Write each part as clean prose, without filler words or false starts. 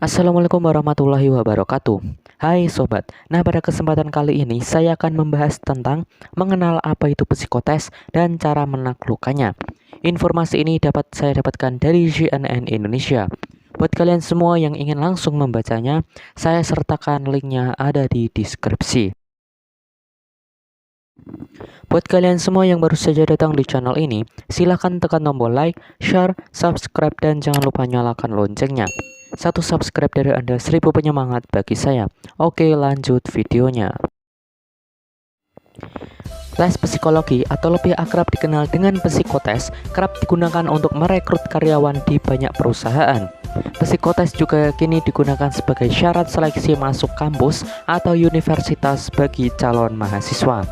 Assalamualaikum warahmatullahi wabarakatuh. Hai sobat, nah pada kesempatan kali ini saya akan membahas tentang mengenal apa itu psikotes dan cara menaklukkannya. Informasi ini dapat saya dapatkan dari CNN Indonesia. Buat kalian semua yang ingin langsung membacanya, saya sertakan linknya ada di deskripsi. Buat kalian semua yang baru saja datang di channel ini, silahkan tekan tombol like, share, subscribe, dan jangan lupa nyalakan loncengnya. Satu subscribe dari Anda 1000 penyemangat bagi saya. Oke, lanjut videonya. Les psikologi atau lebih akrab dikenal dengan psikotes kerap digunakan untuk merekrut karyawan di banyak perusahaan. Psikotes juga kini digunakan sebagai syarat seleksi masuk kampus atau universitas bagi calon mahasiswa.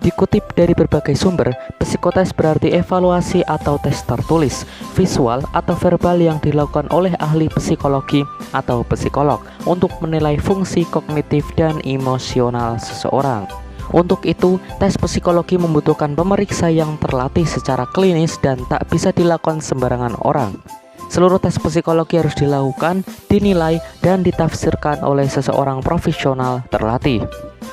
Dikutip dari berbagai sumber, psikotes berarti evaluasi atau tes tertulis, visual atau verbal yang dilakukan oleh ahli psikologi atau psikolog untuk menilai fungsi kognitif dan emosional seseorang. Untuk itu, tes psikologi membutuhkan pemeriksa yang terlatih secara klinis dan tak bisa dilakukan sembarangan orang. Seluruh tes psikologi harus dilakukan, dinilai, dan ditafsirkan oleh seseorang profesional terlatih,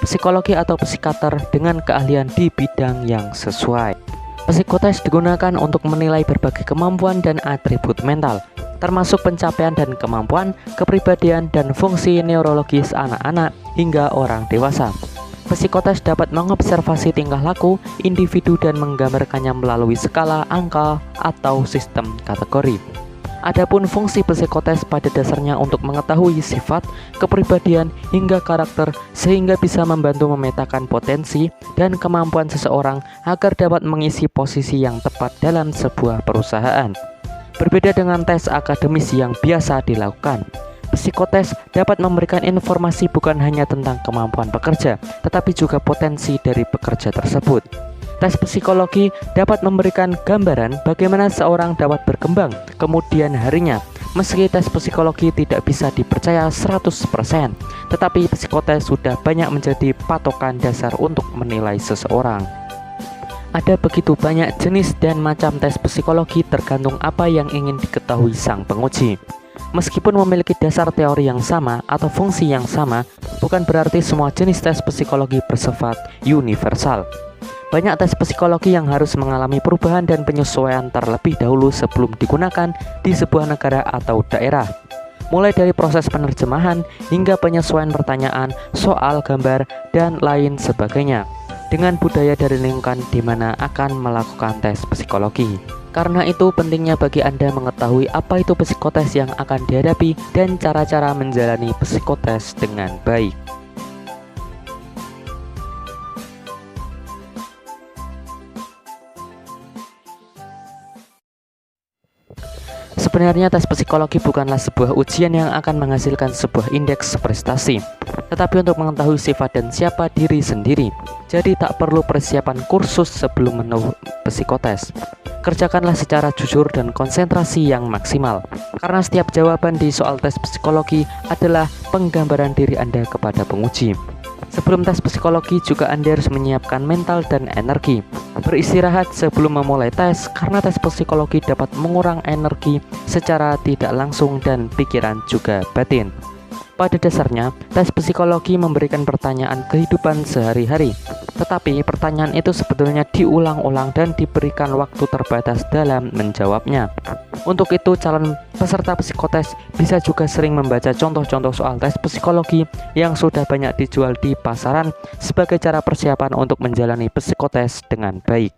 psikologi atau psikiater dengan keahlian di bidang yang sesuai. Psikotes digunakan untuk menilai berbagai kemampuan dan atribut mental, termasuk pencapaian dan kemampuan, kepribadian, dan fungsi neurologis anak-anak hingga orang dewasa. Psikotes dapat mengobservasi tingkah laku individu dan menggambarkannya melalui skala angka atau sistem kategori. Adapun fungsi psikotes pada dasarnya untuk mengetahui sifat, kepribadian, hingga karakter sehingga bisa membantu memetakan potensi dan kemampuan seseorang agar dapat mengisi posisi yang tepat dalam sebuah perusahaan. Berbeda dengan tes akademis yang biasa dilakukan, psikotes dapat memberikan informasi bukan hanya tentang kemampuan pekerja, tetapi juga potensi dari pekerja tersebut. Tes psikologi dapat memberikan gambaran bagaimana seorang dapat berkembang kemudian harinya. Meski tes psikologi tidak bisa dipercaya 100%, tetapi psikotes sudah banyak menjadi patokan dasar untuk menilai seseorang. Ada begitu banyak jenis dan macam tes psikologi tergantung apa yang ingin diketahui sang penguji. Meskipun memiliki dasar teori yang sama atau fungsi yang sama, bukan berarti semua jenis tes psikologi bersifat universal. Banyak tes psikologi yang harus mengalami perubahan dan penyesuaian terlebih dahulu sebelum digunakan di sebuah negara atau daerah. Mulai dari proses penerjemahan hingga penyesuaian pertanyaan, soal, gambar, dan lain sebagainya, dengan budaya dari lingkungan di mana akan melakukan tes psikologi. Karena itu pentingnya bagi Anda mengetahui apa itu psikotes yang akan dihadapi dan cara-cara menjalani psikotes dengan baik. Sebenarnya tes psikologi bukanlah sebuah ujian yang akan menghasilkan sebuah indeks prestasi, tetapi untuk mengetahui sifat dan siapa diri sendiri. Jadi tak perlu persiapan kursus sebelum menempuh psikotes. Kerjakanlah secara jujur dan konsentrasi yang maksimal, karena setiap jawaban di soal tes psikologi adalah penggambaran diri Anda kepada penguji. Sebelum tes psikologi juga Anda harus menyiapkan mental dan energi. Beristirahat sebelum memulai tes, karena tes psikologi dapat mengurangi energi secara tidak langsung dan pikiran juga batin. Pada dasarnya, tes psikologi memberikan pertanyaan kehidupan sehari-hari, tetapi pertanyaan itu sebetulnya diulang-ulang dan diberikan waktu terbatas dalam menjawabnya. Untuk itu, calon peserta psikotes bisa juga sering membaca contoh-contoh soal tes psikologi yang sudah banyak dijual di pasaran sebagai cara persiapan untuk menjalani psikotes dengan baik.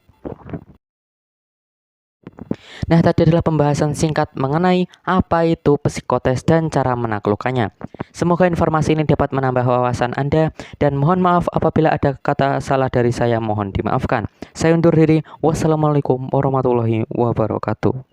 Nah, tadi adalah pembahasan singkat mengenai apa itu psikotes dan cara menaklukkannya. Semoga informasi ini dapat menambah wawasan Anda, dan mohon maaf apabila ada kata salah dari saya, mohon dimaafkan. Saya undur diri. Wassalamualaikum warahmatullahi wabarakatuh.